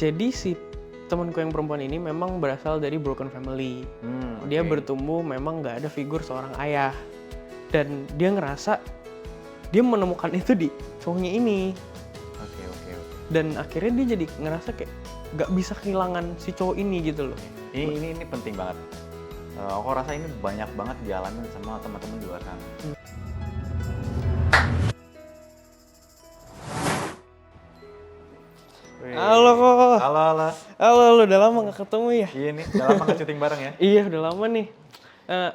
Jadi si temanku yang perempuan ini memang berasal dari broken family. Dia bertumbuh memang nggak ada figur seorang ayah. Dan dia ngerasa dia menemukan itu di cowoknya ini. Oke. Dan akhirnya dia jadi ngerasa kayak nggak bisa kehilangan si cowok ini gitu loh. Ini penting banget. Aku rasa ini banyak banget dialamin sama teman-teman di luar sana. Halo kok. Halo. Halo, udah lama nggak ketemu ya? Iya nih, udah lama nggak syuting bareng ya? Iya, udah lama nih.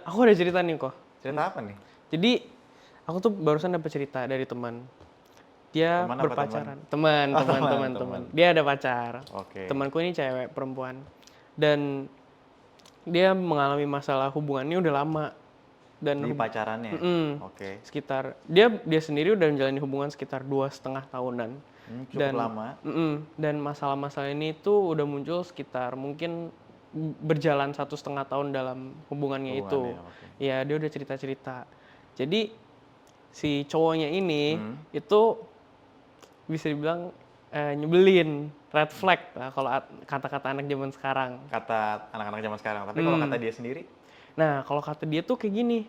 Aku ada cerita nih kok. Cerita apa nih? Jadi aku tuh barusan dapet cerita dari teman. Dia Teman apa berpacaran. teman? Teman. Dia ada pacar. Oke. Temanku ini cewek perempuan. Dan dia mengalami masalah hubungannya udah lama. Dan Di pacarannya? Oke. sekitar dia sendiri udah menjalani hubungan sekitar 2,5 tahunan. Cukup lama. Dan masalah-masalah ini tuh udah muncul sekitar mungkin berjalan 1,5 tahun dalam hubungannya itu. Okay. Ya dia udah cerita-cerita. Jadi si cowoknya ini itu bisa dibilang nyebelin, red flag lah kalau kata-kata anak zaman sekarang. Kata anak-anak zaman sekarang. Tapi kalau kata dia sendiri? Nah kalau kata dia tuh kayak gini,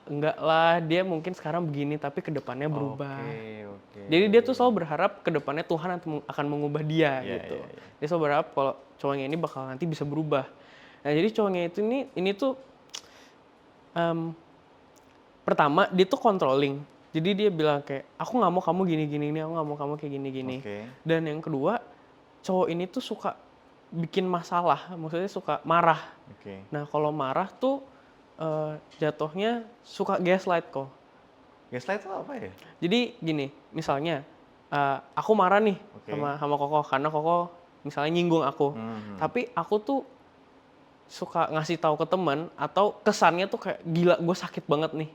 enggak lah, dia mungkin sekarang begini tapi kedepannya berubah. Oke. Jadi dia tuh selalu berharap kedepannya Tuhan akan mengubah dia gitu. Iya. Dia selalu berharap kalau cowoknya ini bakal nanti bisa berubah. Nah jadi cowoknya itu ini tuh pertama dia tuh controlling. Jadi dia bilang kayak aku nggak mau kamu gini-gini nih, aku nggak mau kamu kayak gini-gini. Dan yang kedua cowok ini tuh suka bikin masalah, maksudnya suka marah. Nah kalau marah tuh jatuhnya suka gaslight kok. Gaslight itu apa ya? Jadi gini, misalnya aku marah nih sama Koko karena Koko misalnya nyinggung aku. Tapi aku tuh suka ngasih tahu ke teman atau kesannya tuh kayak gila gue sakit banget nih.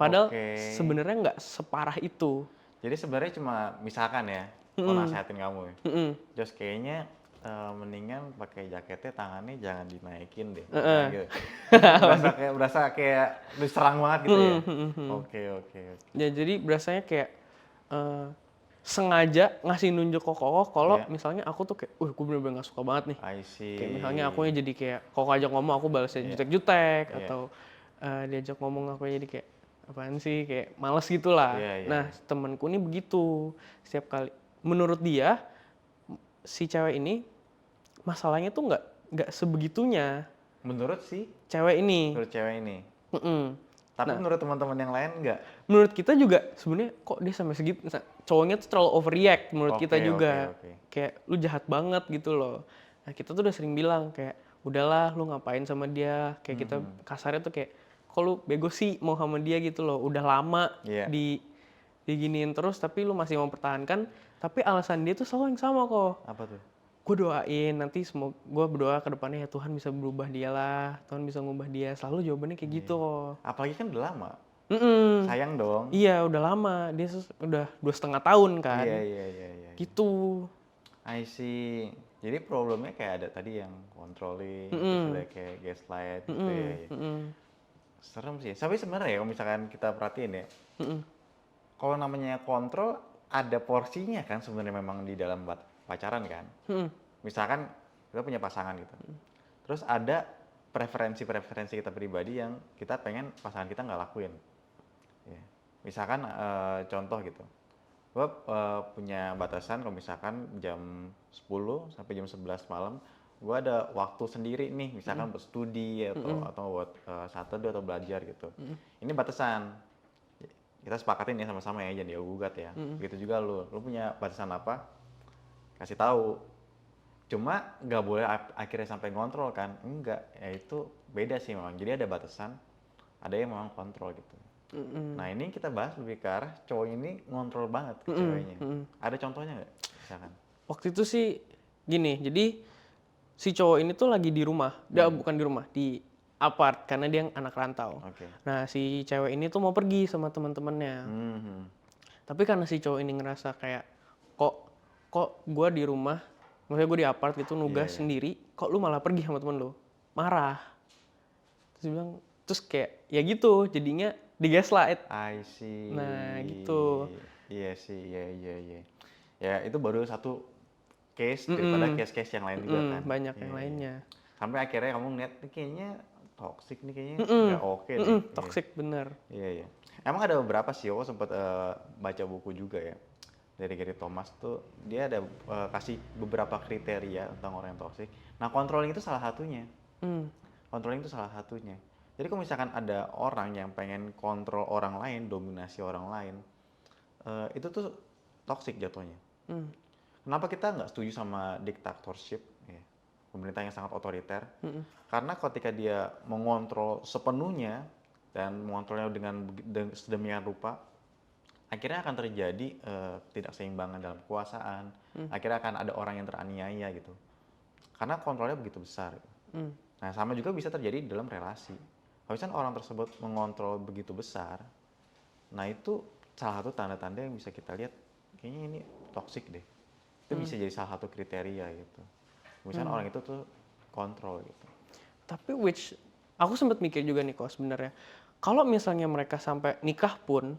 Padahal sebenarnya nggak separah itu. Jadi sebenarnya cuma misalkan ya, mau nasehatin kamu ya. Just kayaknya mendingan pakai jaketnya tangannya jangan dinaikin deh. Gitu. berasa kayak diserang banget gitu ya. Oke. Ya jadi berasanya kayak sengaja ngasih nunjuk ke Koko kalau misalnya aku tuh kayak, gue bener-bener gak suka banget nih. I see. Kayak misalnya akunya jadi kayak Koko ajak ngomong aku balasnya jutek-jutek atau diajak ngomong aku jadi kayak apaan sih, kayak males gitu lah. Nah temanku ini begitu setiap kali. Menurut dia si cewek ini masalahnya tuh nggak sebegitunya. Menurut si cewek ini. Tapi menurut teman-teman yang lain nggak? Menurut kita juga sebenarnya kok dia sampai segitu. Cowoknya tuh terlalu overreact menurut kita juga. Kayak lu jahat banget gitu loh. Nah kita tuh udah sering bilang kayak udahlah lu ngapain sama dia. Kayak kita kasarnya tuh kayak kok lu bego sih mau sama dia gitu loh. Udah lama diginiin terus tapi lu masih mempertahankan. Tapi alasan dia tuh selalu yang sama kok. Apa tuh? Gue doain nanti semoga gue berdoa ke depannya ya Tuhan bisa berubah dia lah. Tuhan bisa ngubah dia. Selalu jawabannya kayak gitu kok. Apalagi kan udah lama. Sayang dong. Iya udah lama. Dia udah 2,5 tahun kan. Iya. Gitu. I see. Jadi problemnya kayak ada tadi yang controlling, terus ada kayak gaslight gitu ya. Serem sih. Tapi sebenarnya kalau misalkan kita perhatiin ya, kalau namanya kontrol ada porsinya kan sebenarnya memang di dalam pacaran kan. Misalkan kita punya pasangan gitu. Terus ada preferensi kita pribadi yang kita pengen pasangan kita nggak lakuin. Ya. Misalkan contoh gitu. Gue punya batasan kalau misalkan jam 10 sampai jam 11 malam gue ada waktu sendiri nih misalkan buat studi atau buat satu atau belajar gitu. Ini batasan kita sepakatin ya sama-sama ya jangan digugat ya. Begitu juga lu punya batasan apa kasih tahu. Cuma nggak boleh akhirnya sampai ngontrol kan, enggak, ya itu beda sih memang. Jadi ada batasan, ada yang memang kontrol gitu. Nah ini kita bahas lebih ke arah cowok ini ngontrol banget ke ceweknya. Ada contohnya nggak? Misalkan? Waktu itu sih gini, jadi si cowok ini tuh lagi di rumah, dia bukan di rumah, di apart karena dia anak rantau. Nah si cewek ini tuh mau pergi sama teman-temannya. Tapi karena si cowok ini ngerasa kayak kok gue di rumah, maksudnya gue di apart gitu nugas sendiri, kok lu malah pergi sama temen lu? Marah. Terus dia bilang, terus kayak ya gitu jadinya di gaslight. I see. Nah gitu. Iya sih, iya. Ya itu baru satu case daripada case-case yang lain juga kan. Banyak yang lainnya. Sampai akhirnya kamu ngeliat, nih kayaknya toxic nih, kayaknya nggak oke nih. Toxic bener. Iya. Emang ada beberapa sih, aku sempat baca buku juga ya. Dari Gary Thomas tuh, dia ada kasih beberapa kriteria tentang orang yang toxic. Nah, controlling itu salah satunya. Controlling itu salah satunya. Jadi kalau misalkan ada orang yang pengen kontrol orang lain, dominasi orang lain, itu tuh toxic jatuhnya. Kenapa kita nggak setuju sama dictatorship, ya, pemerintah yang sangat otoriter? Karena ketika dia mengontrol sepenuhnya dan mengontrolnya dengan sedemikian rupa, akhirnya akan terjadi ketidakseimbangan dalam kekuasaan. Akhirnya akan ada orang yang teraniaya gitu. Karena kontrolnya begitu besar. Nah, sama juga bisa terjadi dalam relasi. Kalau misalnya orang tersebut mengontrol begitu besar, nah itu salah satu tanda-tanda yang bisa kita lihat, kayaknya ini toxic deh. Itu bisa jadi salah satu kriteria gitu. Misalnya orang itu tuh kontrol gitu. Tapi aku sempat mikir juga nih kok sebenarnya. Kalau misalnya mereka sampai nikah pun,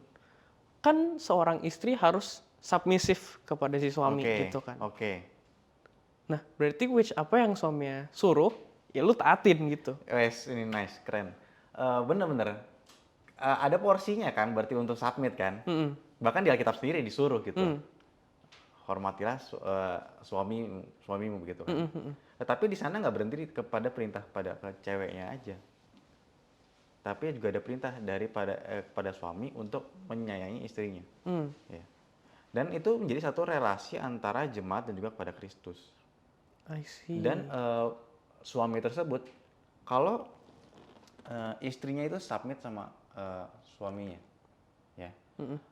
kan seorang istri harus submisif kepada si suami gitu kan. Nah, berarti apa yang suaminya suruh, ya lu taatin gitu. Wes, ini nice, keren. Bener-bener. Ada porsinya kan, berarti untuk submit kan. Bahkan di Alkitab sendiri disuruh gitu. Hormatilah suamimu begitu kan. Tetapi di sana nggak berhenti kepada perintah pada ceweknya aja. Tapi juga ada perintah kepada suami untuk menyayangi istrinya. Ya. Dan itu menjadi satu relasi antara jemaat dan juga kepada Kristus. I see. Dan suami tersebut, kalau istrinya itu submit sama suaminya, ya.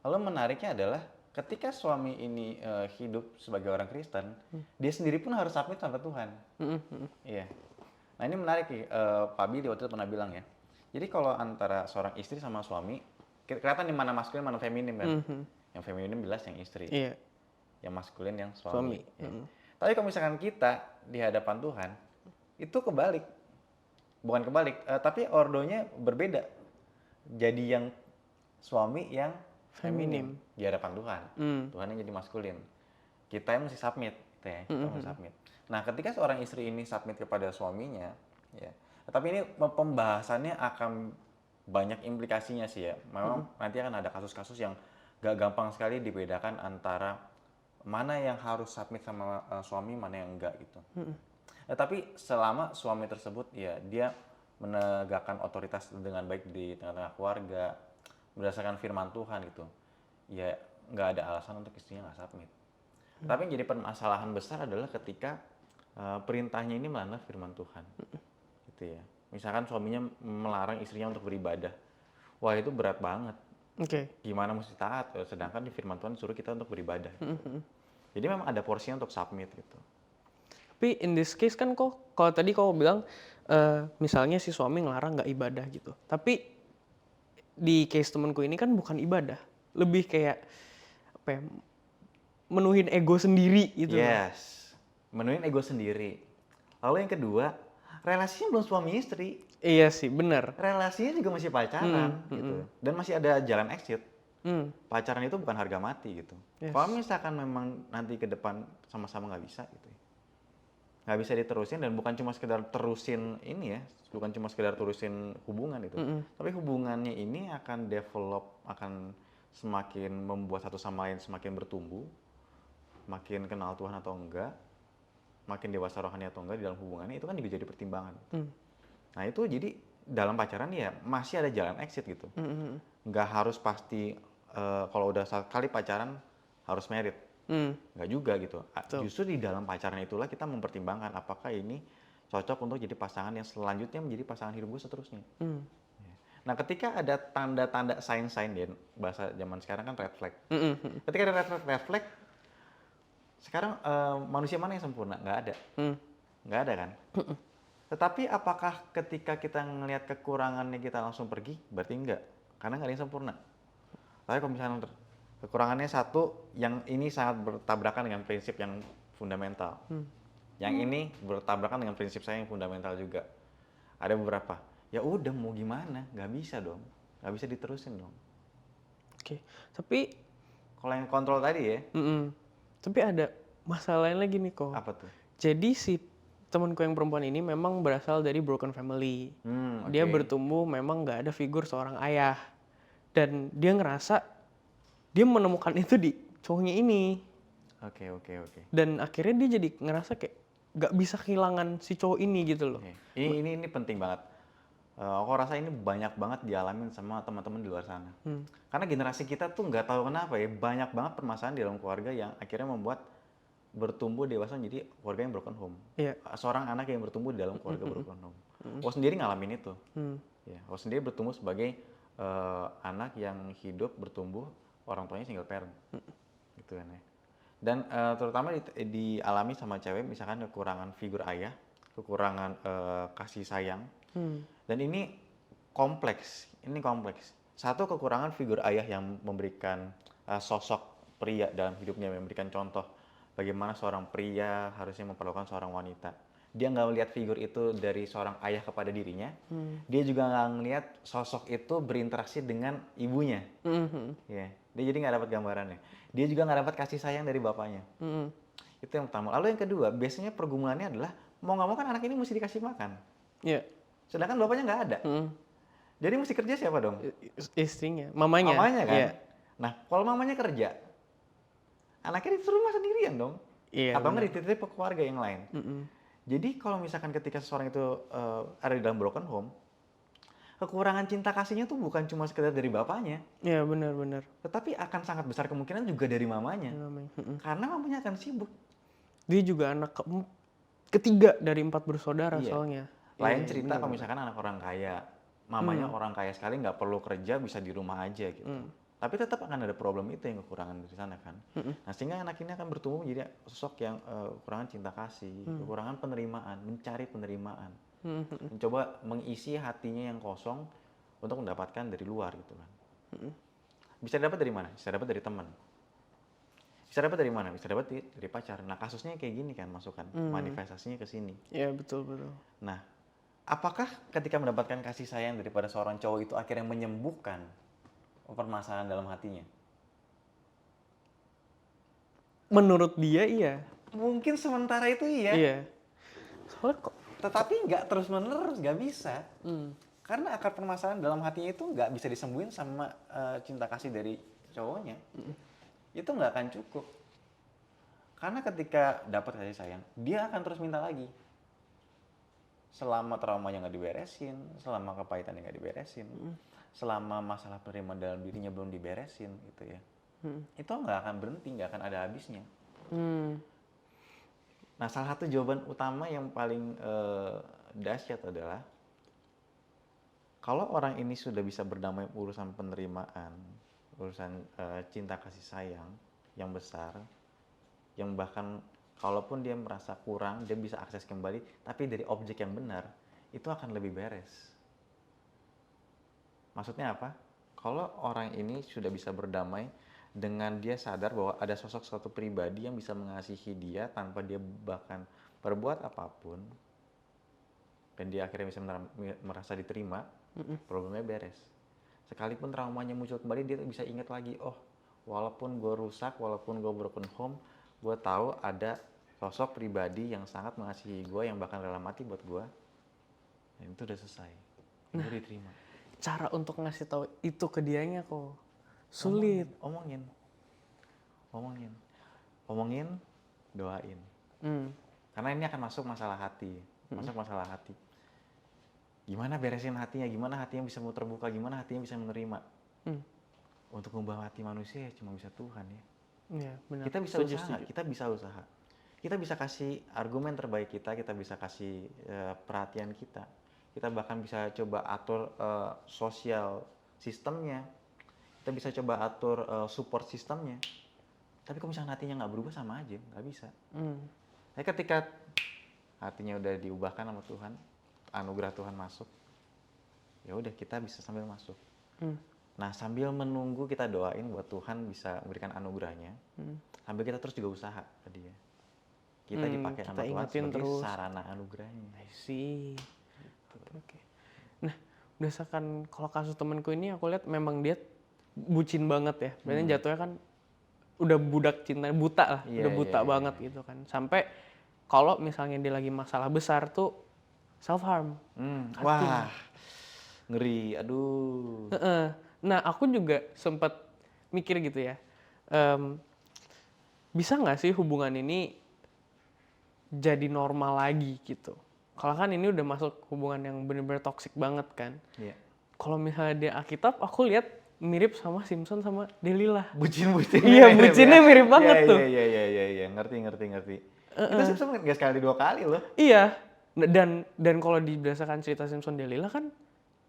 Lalu menariknya adalah ketika suami ini hidup sebagai orang Kristen, dia sendiri pun harus submit sama Tuhan. Iya. Nah ini menarik nih, Pak Billy waktu itu pernah bilang ya. Jadi kalau antara seorang istri sama suami, kelihatan di mana maskulin, mana feminim kan. Yang feminim jelas yang istri. Iya. Yang maskulin yang suami. Ya. Tapi kalau misalkan kita di hadapan Tuhan, itu kebalik. Bukan kebalik, tapi ordonya berbeda. Jadi yang suami yang feminim di hadapan Tuhan. Tuhan yang jadi maskulin. Kita yang mesti submit. Kita mesti submit. Nah ketika seorang istri ini submit kepada suaminya, ya. Tapi ini pembahasannya akan banyak implikasinya sih ya. Memang nanti akan ada kasus-kasus yang gak gampang sekali dibedakan antara mana yang harus submit sama suami, mana yang enggak gitu. Tapi selama suami tersebut ya dia menegakkan otoritas dengan baik di tengah-tengah keluarga, berdasarkan firman Tuhan gitu, ya nggak ada alasan untuk istrinya nggak submit. Tapi yang jadi permasalahan besar adalah ketika perintahnya ini melanggar firman Tuhan. Gitu ya. Misalkan suaminya melarang istrinya untuk beribadah. Wah, itu berat banget. Gimana mesti taat? Sedangkan di firman Tuhan suruh kita untuk beribadah. Gitu. Jadi memang ada porsinya untuk submit gitu. Tapi in this case kan kalau tadi kau bilang misalnya si suami ngelarang nggak ibadah gitu. Tapi di case temanku ini kan bukan ibadah. Lebih kayak apa ya? Menuhin ego sendiri gitu. Yes. Menuhin ego sendiri. Lalu yang kedua, relasinya belum suami istri. Iya sih, benar. Relasinya juga masih pacaran gitu. Dan masih ada jalan exit. Pacaran itu bukan harga mati gitu. Yes. Kalau misalkan memang nanti ke depan sama-sama nggak bisa gitu, nggak bisa diterusin, dan bukan cuma sekedar terusin ini ya, bukan cuma sekedar terusin hubungan itu, tapi hubungannya ini akan develop, akan semakin membuat satu sama lain semakin bertumbuh, makin kenal Tuhan atau enggak, makin dewasa rohani atau enggak di dalam hubungannya, itu kan juga jadi pertimbangan. Nah itu jadi dalam pacaran ya masih ada jalan exit gitu. Nggak harus pasti kalau udah sekali pacaran harus married. Nggak juga gitu. Justru di dalam pacaran itulah kita mempertimbangkan apakah ini cocok untuk jadi pasangan yang selanjutnya menjadi pasangan hidup gue seterusnya. Nah ketika ada tanda-tanda sign-sign, dan bahasa zaman sekarang kan red flag. Ketika ada red flag, sekarang manusia mana yang sempurna? Nggak ada. Nggak ada kan? Tetapi apakah ketika kita ngelihat kekurangannya kita langsung pergi? Berarti enggak. Karena nggak ada yang sempurna. Tapi kalau misalnya kekurangannya satu, yang ini sangat bertabrakan dengan prinsip yang fundamental. Yang ini bertabrakan dengan prinsip saya yang fundamental juga. Ada beberapa. Ya udah mau gimana? Nggak bisa dong. Nggak bisa diterusin dong. Oke. Tapi kalau yang kontrol tadi ya. Tapi ada masalahnya lagi nih kok. Apa tuh? Jadi si temanku yang perempuan ini memang berasal dari broken family. Dia bertumbuh memang nggak ada figur seorang ayah. Dan dia ngerasa dia menemukan itu di cowoknya ini. Oke. Dan akhirnya dia jadi ngerasa kayak nggak bisa kehilangan si cowok ini gitu loh. Ini penting banget. Aku rasa ini banyak banget dialamin sama teman-teman di luar sana. Karena generasi kita tuh nggak tahu kenapa ya, banyak banget permasalahan di dalam keluarga yang akhirnya membuat bertumbuh dewasa menjadi keluarga yang broken home. Seorang anak yang bertumbuh di dalam keluarga broken home. Aku sendiri ngalamin itu. Ya, aku sendiri bertumbuh sebagai anak yang hidup bertumbuh orang tuanya single parent. Gitu kan ya. Dan terutama dialami sama cewek misalkan kekurangan figur ayah, kekurangan kasih sayang. Dan ini kompleks. Satu, kekurangan figur ayah yang memberikan sosok pria dalam hidupnya, memberikan contoh bagaimana seorang pria harusnya memperlakukan seorang wanita. Dia nggak melihat figur itu dari seorang ayah kepada dirinya. Dia juga nggak melihat sosok itu berinteraksi dengan ibunya. Dia jadi nggak dapat gambarannya. Dia juga nggak dapat kasih sayang dari bapaknya. Itu yang pertama. Lalu yang kedua, biasanya pergumulannya adalah mau nggak mau kan anak ini mesti dikasih makan. Sedangkan bapaknya nggak ada. Jadi mesti kerja siapa dong? Istrinya, mamanya. Mamanya kan. Nah, kalau mamanya kerja, anaknya disuruh rumah sendirian dong. Atau nggak dititip ke keluarga yang lain. Jadi kalau misalkan ketika seseorang itu ada di dalam broken home, kekurangan cinta kasihnya tuh bukan cuma sekedar dari bapaknya. Iya, benar. Tetapi akan sangat besar kemungkinan juga dari mamanya. Karena mamanya akan sibuk. Dia juga anak ketiga dari 4 bersaudara soalnya. Lain cerita kalau misalkan anak orang kaya, mamanya orang kaya sekali nggak perlu kerja, bisa di rumah aja gitu. Tapi tetap akan ada problem itu yang kekurangan dari sana kan. Nah, sehingga anak ini akan bertumbuh menjadi sosok yang kekurangan cinta kasih, kekurangan penerimaan, mencari penerimaan. Mencoba mengisi hatinya yang kosong untuk mendapatkan dari luar gitu kan. Bisa dapat dari mana? Bisa dapat dari teman. Bisa dapat dari mana? Bisa dapat dari pacar. Nah, kasusnya kayak gini kan, masukan manifestasinya ke sini. Iya, betul. Nah, apakah ketika mendapatkan kasih sayang daripada seorang cowok itu akhirnya menyembuhkan permasalahan dalam hatinya? Menurut dia iya. Mungkin sementara itu iya. Iya. Soalnya kok. Tetapi nggak terus-menerus, nggak bisa. Karena akar permasalahan dalam hatinya itu nggak bisa disembuhin sama cinta kasih dari cowoknya. Itu nggak akan cukup. Karena ketika dapat kasih sayang, dia akan terus minta lagi. Selama traumanya nggak diberesin, selama kepahitannya nggak diberesin, selama masalah penerimaan dalam dirinya belum diberesin gitu ya, itu nggak akan berhenti, nggak akan ada habisnya. Nah, salah satu jawaban utama yang paling dahsyat adalah kalau orang ini sudah bisa berdamai urusan penerimaan, urusan cinta kasih sayang yang besar, yang bahkan kalaupun dia merasa kurang, dia bisa akses kembali, tapi dari objek yang benar, itu akan lebih beres. Maksudnya apa? Kalau orang ini sudah bisa berdamai dengan dia sadar bahwa ada sosok suatu pribadi yang bisa mengasihi dia tanpa dia bahkan berbuat apapun, dan dia akhirnya bisa merasa diterima, problemnya beres. Sekalipun traumanya muncul kembali, dia bisa ingat lagi, oh walaupun gue rusak, walaupun gue broken home, gue tahu ada sosok pribadi yang sangat mengasihi gue, yang bahkan rela mati buat gue, dan itu udah selesai, itu diterima. Cara untuk ngasih tahu itu ke dianya kok sulit. Omongin, doain. Karena ini akan masuk masalah hati, Gimana beresin hatinya, gimana hatinya bisa mau terbuka, gimana hatinya bisa menerima. Untuk mengubah hati manusia ya cuma bisa Tuhan ya. Iya, benar. Kita bisa usaha. Kita bisa kasih argumen terbaik kita bisa kasih perhatian kita. Kita bahkan bisa coba atur sosial sistemnya. Kita bisa coba atur support sistemnya. Tapi kalau misalnya hatinya nggak berubah, sama aja, nggak bisa. Tapi ketika hatinya udah diubahkan sama Tuhan, anugerah Tuhan masuk, ya udah kita bisa sambil masuk. Nah, sambil menunggu kita doain buat Tuhan bisa memberikan anugerahnya, sambil kita terus juga usaha ke dia. Kita dipakai sama Tuhan sebagai sarana anugerahnya. I see. Oke. Nah, berdasarkan kalau kasus temanku ini aku lihat memang dia bucin banget ya. Berarti jatuhnya kan udah budak cinta, buta lah, Iya, udah buta iya, iya, banget gitu kan. Sampai kalau misalnya dia lagi masalah besar tuh self harm. Wah, ngeri. Aduh. Heeh. Nah, aku juga sempat mikir gitu ya. em, Bisa nggak sih hubungan ini jadi normal lagi gitu? Kalau kan ini udah masuk hubungan yang bener-bener toxic banget kan. Iya. Kalau misalnya dia Alkitab, aku lihat mirip sama Simpson sama Delilah. Bucin-bucinnya Iya, mirip bucinnya ya. mirip banget Iya, tuh. iya, iya, iya, iya. Ngerti. Itu Simpson nggak sekali 2 kali loh. Iya. Dan kalau berdasarkan cerita Simpson Delilah kan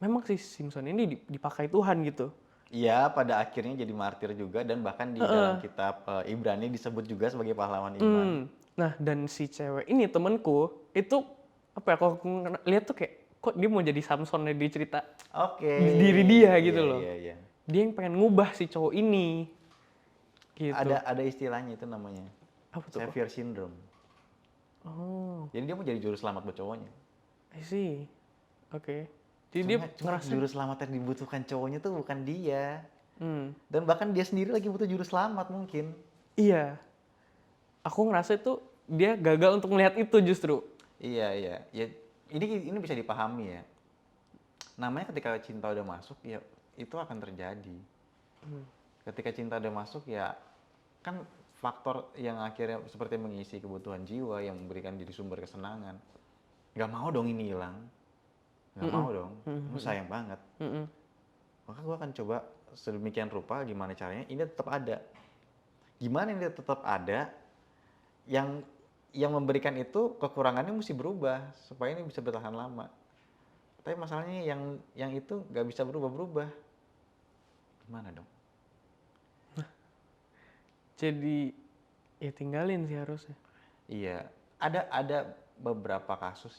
memang si Simpson ini dipakai Tuhan gitu. Iya, pada akhirnya jadi martir juga dan bahkan di dalam kitab Ibrani disebut juga sebagai pahlawan iman. Nah, dan si cewek ini temenku itu apa ya, kalau aku lihat tuh kayak kok dia mau jadi Samsonnya di cerita Oke. di diri dia Iya, gitu loh. iya, iya. Dia yang pengen ngubah si cowok ini. Gitu. Ada istilahnya itu namanya Apa tuh? savior syndrome. Oh, Jadi dia mau jadi juru selamat buat cowoknya. I see. Oke. Jadi dia Cuma ngerasa juru selamat yang dibutuhkan cowoknya tuh bukan dia. hmm, Dan bahkan dia sendiri lagi butuh juru selamat mungkin. iya. Aku ngerasa itu dia gagal untuk melihat itu justru. Iya, iya. Ya, ini bisa dipahami ya. Namanya ketika cinta udah masuk ya itu akan terjadi. Ketika cinta udah masuk ya kan faktor yang akhirnya seperti mengisi kebutuhan jiwa, yang memberikan jadi sumber kesenangan. Gak mau dong ini hilang. Gak mau dong. Lu sayang banget. Mm-mm. Maka gue akan coba sedemikian rupa gimana caranya ini tetap ada. Gimana ini tetap ada, yang memberikan itu kekurangannya mesti berubah supaya ini bisa bertahan lama. Tapi masalahnya yang itu nggak bisa berubah. Gimana dong? Jadi ya tinggalin sih harusnya. Iya, ada beberapa kasus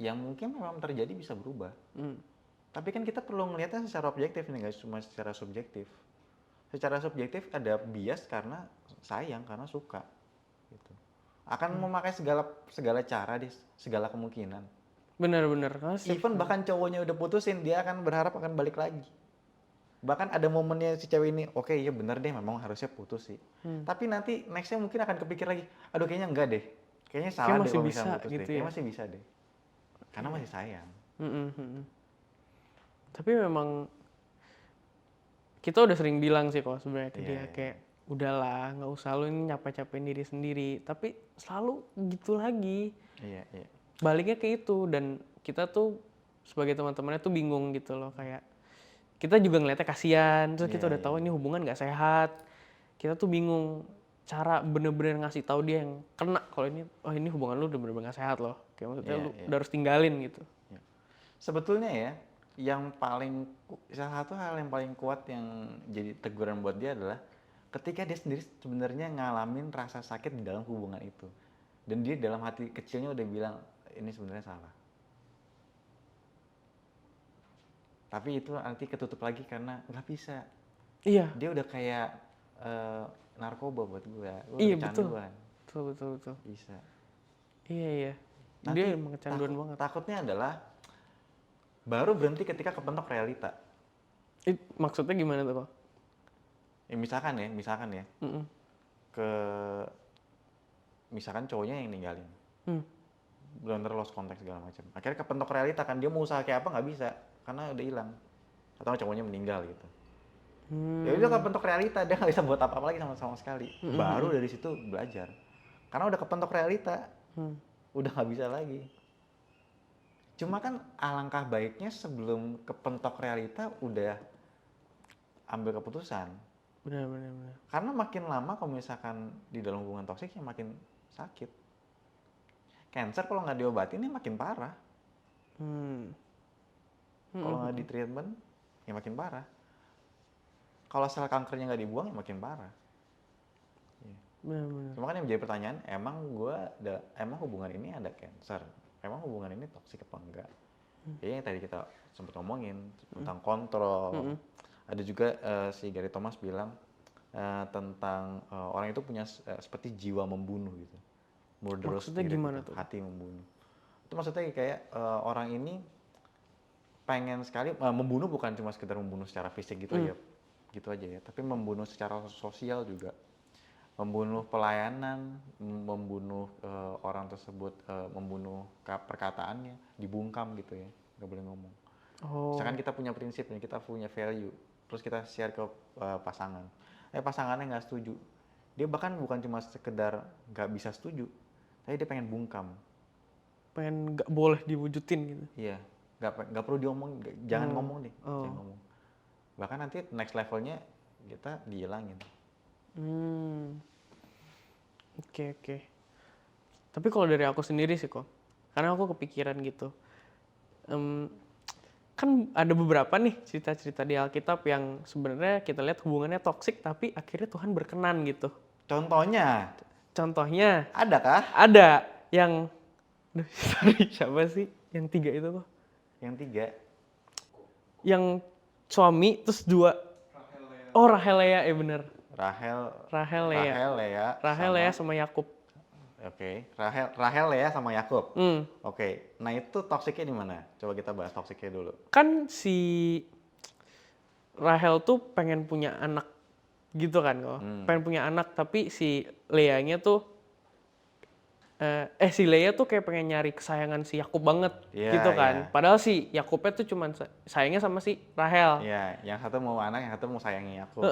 yang mungkin memang terjadi bisa berubah. Tapi kan kita perlu melihatnya secara objektif nih, nggak cuma secara subjektif. Secara subjektif ada bias karena sayang, karena suka. Gitu. Akan memakai segala cara deh, segala kemungkinan. Bener-bener. Even bahkan cowoknya udah putusin, dia akan berharap akan balik lagi. Bahkan ada momennya si cewek ini, oke, iya bener deh, memang harusnya putus sih. Tapi nanti nextnya mungkin akan kepikir lagi, aduh kayaknya enggak deh. Kayaknya salah deh kalau misalnya putus gitu deh. ya? Kayaknya masih bisa deh. Karena masih sayang. Tapi memang kita udah sering bilang sih kok sebenarnya ke dia kayak udahlah nggak usah lu ini capek-capekin diri sendiri. Tapi selalu gitu lagi. Iya, iya. Baliknya ke itu, dan kita tuh sebagai teman-temannya tuh bingung gitu loh, kayak kita juga ngeliatnya kasihan, terus kita udah tahu ini hubungan nggak sehat, kita tuh bingung cara bener-bener ngasih tahu dia yang kena kalau ini hubungan lu udah bener-bener nggak sehat loh, kayak maksudnya lu udah harus tinggalin gitu. Sebetulnya ya, salah satu hal yang paling kuat yang jadi teguran buat dia adalah ketika dia sendiri sebenarnya ngalamin rasa sakit di dalam hubungan itu, dan dia dalam hati kecilnya udah bilang ini sebenarnya salah. Tapi itu nanti ketutup lagi karena nggak bisa. Iya. Dia udah kayak narkoba buat gue. Iya, kecanduan. Betul. Bisa. Iya. Nanti Dia emang kecanduan banget. Takutnya adalah baru berhenti ketika kepentok realita. Maksudnya gimana tuh, Pak? Ya, misalkan ya. Misalkan cowoknya yang ninggalin. Bener-bener lost contact segala macam. Akhirnya kepentok realita kan, dia mau usaha kayak apa nggak bisa karena udah hilang. Atau cowoknya meninggal gitu. Ya udah kepentok realita, dia nggak bisa buat apa-apa lagi sama sekali. Baru dari situ belajar. Karena udah kepentok realita, udah nggak bisa lagi. Cuma kan alangkah baiknya sebelum kepentok realita udah ambil keputusan. Benar. Karena makin lama kalau misalkan di dalam hubungan toksik ya makin sakit. Cancer kalau nggak diobatin ya makin parah. Kalau nggak di treatment ya makin parah. Kalau sel kankernya nggak dibuang ya makin parah. Benar. Cuma kan yang menjadi pertanyaan, emang hubungan ini ada cancer? Emang hubungan ini toksik apa enggak? Ya yang tadi kita sempat ngomongin tentang kontrol. Ada juga si Gary Thomas bilang tentang orang itu punya seperti jiwa membunuh gitu. Murderous Maksudnya spirit gimana gitu, tuh? hati membunuh. Itu maksudnya kayak orang ini pengen sekali membunuh, bukan cuma sekedar membunuh secara fisik gitu aja, tapi membunuh secara sosial juga. membunuh pelayanan, membunuh orang tersebut, membunuh perkataannya, dibungkam gitu ya, nggak boleh ngomong. Misalkan kita punya prinsip nih, kita punya value, terus kita share ke pasangan, pasangannya nggak setuju, dia bahkan bukan cuma sekedar nggak bisa setuju, tapi dia pengen bungkam, pengen nggak boleh diwujudin gitu. Iya, nggak perlu diomong, jangan ngomong deh, jangan ngomong. Bahkan nanti next levelnya kita dihilangin. Oke. Tapi kalau dari aku sendiri sih kok, karena aku kepikiran gitu. Kan ada beberapa nih cerita-cerita di Alkitab yang sebenarnya kita lihat hubungannya toksik, tapi akhirnya Tuhan berkenan gitu. Contohnya? Adakah? Ada yang, sorry siapa sih yang 3 itu kok? Yang 3? Yang suami terus 2. Oh Rahel Lea, bener. Rahel Lea sama Yakub. Oke. Rahel Lea sama Yakub. Oke. Nah itu toksiknya di mana? Coba kita bahas toksiknya dulu. Kan si Rahel tuh pengen punya anak gitu kan kok. Pengen punya anak, tapi si Leanya tuh si Lea tuh kayak pengen nyari kesayangan si Yakub banget gitu kan. Padahal si Yakubnya tuh cuman sayangnya sama si Rahel. Iya, yang satu mau anak, yang satu mau sayangi Yakub.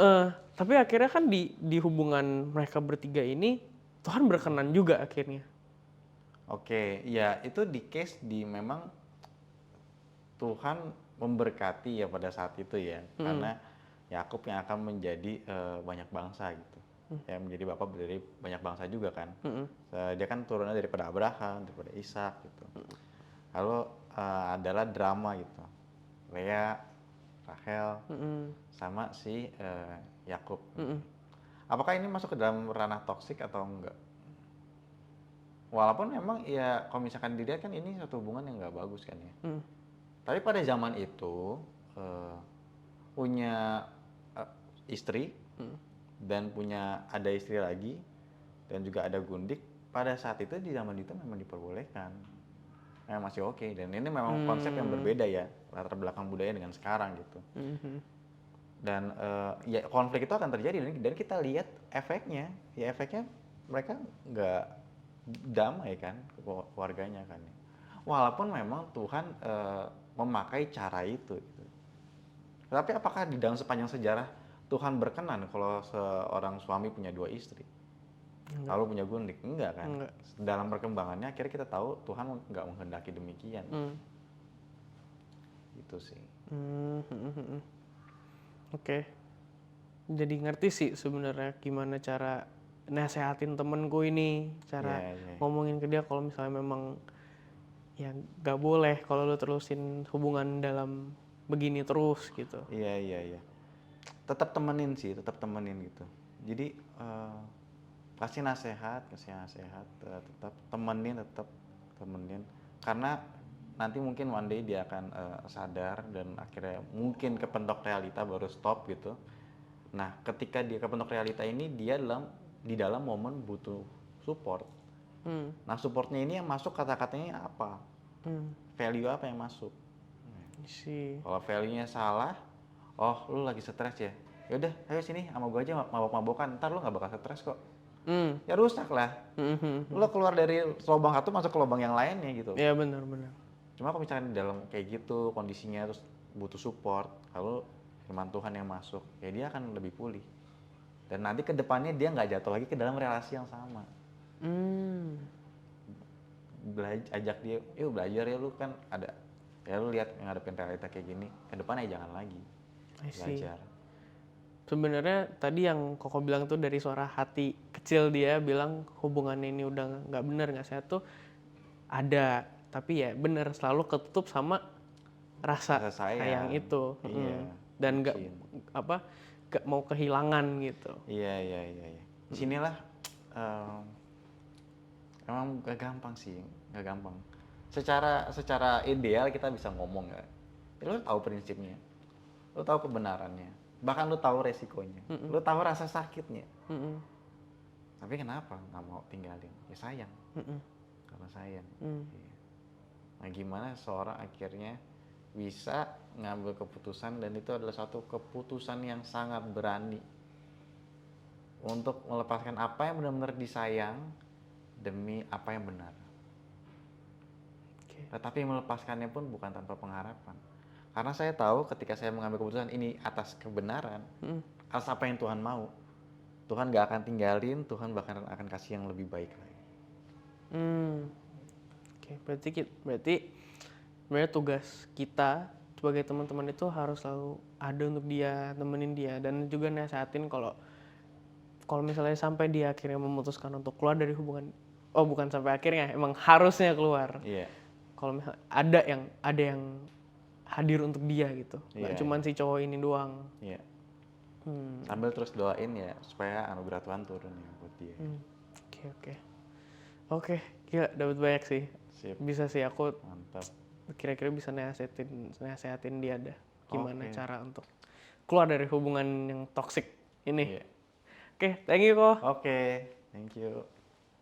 Tapi akhirnya kan di hubungan mereka bertiga ini Tuhan berkenan juga akhirnya. Oke, ya itu di case di memang Tuhan memberkati ya pada saat itu ya, karena Yakub yang akan menjadi banyak bangsa gitu. Ya menjadi bapak dari banyak bangsa juga kan. Dia kan turunnya daripada Abraham, daripada Ishak gitu. Lalu adalah drama gitu. Lea, Rahel, sama si Yakub. Apakah ini masuk ke dalam ranah toksik atau enggak? Walaupun memang ya kalau misalkan dilihat kan ini satu hubungan yang nggak bagus kan ya. Tapi pada zaman itu punya istri dan ada istri lagi dan juga ada gundik, pada saat itu di zaman itu memang diperbolehkan, memang masih oke. Dan ini memang konsep yang berbeda ya, latar belakang budaya dengan sekarang gitu. Dan ya konflik itu akan terjadi dan kita lihat efeknya mereka nggak damai kan keluarganya kan. Walaupun memang Tuhan memakai cara itu gitu. Tapi apakah di dalam sepanjang sejarah Tuhan berkenan kalau seorang suami punya 2 istri? Lalu punya gundik? Enggak kan? Enggak. Dalam perkembangannya akhirnya kita tahu Tuhan nggak menghendaki demikian. Gitu sih. Oke. Jadi ngerti sih sebenarnya gimana cara nasehatin temenku ini, cara ngomongin ke dia kalau misalnya memang ya nggak boleh kalau lu terusin hubungan dalam begini terus gitu. Iya. Tetap temenin gitu. Jadi kasih nasihat, tetap temenin. Karena nanti mungkin one day dia akan sadar dan akhirnya mungkin kepentok realita baru stop gitu. Nah, ketika dia kepentok realita ini dia di dalam momen butuh support. Nah, supportnya ini yang masuk kata-katanya apa? Value apa yang masuk? Kalau value-nya salah, oh lu lagi stres ya? Yaudah, ayo sini sama gue aja mabok-mabokan, ntar lu nggak bakal stres kok. Ya rusak lah. Lu keluar dari lubang satu masuk ke lubang yang lainnya gitu. Iya benar. Cuma kalau misalkan di dalam kayak gitu kondisinya terus butuh support, kalau firman Tuhan yang masuk, ya dia akan lebih pulih. Dan nanti ke depannya dia nggak jatuh lagi ke dalam relasi yang sama. Ajak dia, yuk belajar ya, lu kan ada, ya lu lihat ngadepin realita kayak gini, ke depannya jangan lagi belajar. Sebenarnya tadi yang Koko bilang tuh dari suara hati kecil dia bilang hubungannya ini udah nggak benar, nggak sehat tuh ada, tapi ya benar selalu ketutup sama rasa sayang itu. Dan nggak mau kehilangan gitu. Iya. Disinilah emang gak gampang sih, gak gampang. Secara ideal kita bisa ngomong ya. Lu tahu prinsipnya, lu tahu kebenarannya, bahkan lu tahu resikonya, lu tahu rasa sakitnya. Tapi kenapa nggak mau tinggalin? Ya sayang, karena sayang. Nah gimana seorang akhirnya bisa ngambil keputusan, dan itu adalah suatu keputusan yang sangat berani. untuk melepaskan apa yang benar-benar disayang demi apa yang benar. Oke. Tetapi melepaskannya pun bukan tanpa pengharapan. Karena saya tahu ketika saya mengambil keputusan ini atas kebenaran, atas apa yang Tuhan mau, Tuhan gak akan tinggalin, Tuhan bahkan akan kasih yang lebih baik lagi. Oke, berarti sebenarnya tugas kita sebagai teman-teman itu harus selalu ada untuk dia, temenin dia, dan juga nasehatin kalau misalnya sampai dia akhirnya memutuskan untuk keluar dari hubungan, bukan sampai akhirnya, emang harusnya keluar. Iya. Kalau misalnya ada yang hadir untuk dia gitu, nggak cuman si cowok ini doang. Iya. Sambil terus doain ya supaya anugerah Tuhan turun ya buat dia. Oke, gila dapat banyak sih. Sip. Bisa sih aku Mantap. kira-kira bisa nasehatin dia dah gimana cara untuk keluar dari hubungan yang toksik ini. Iya. Oke, thank you kok. Oke, thank you.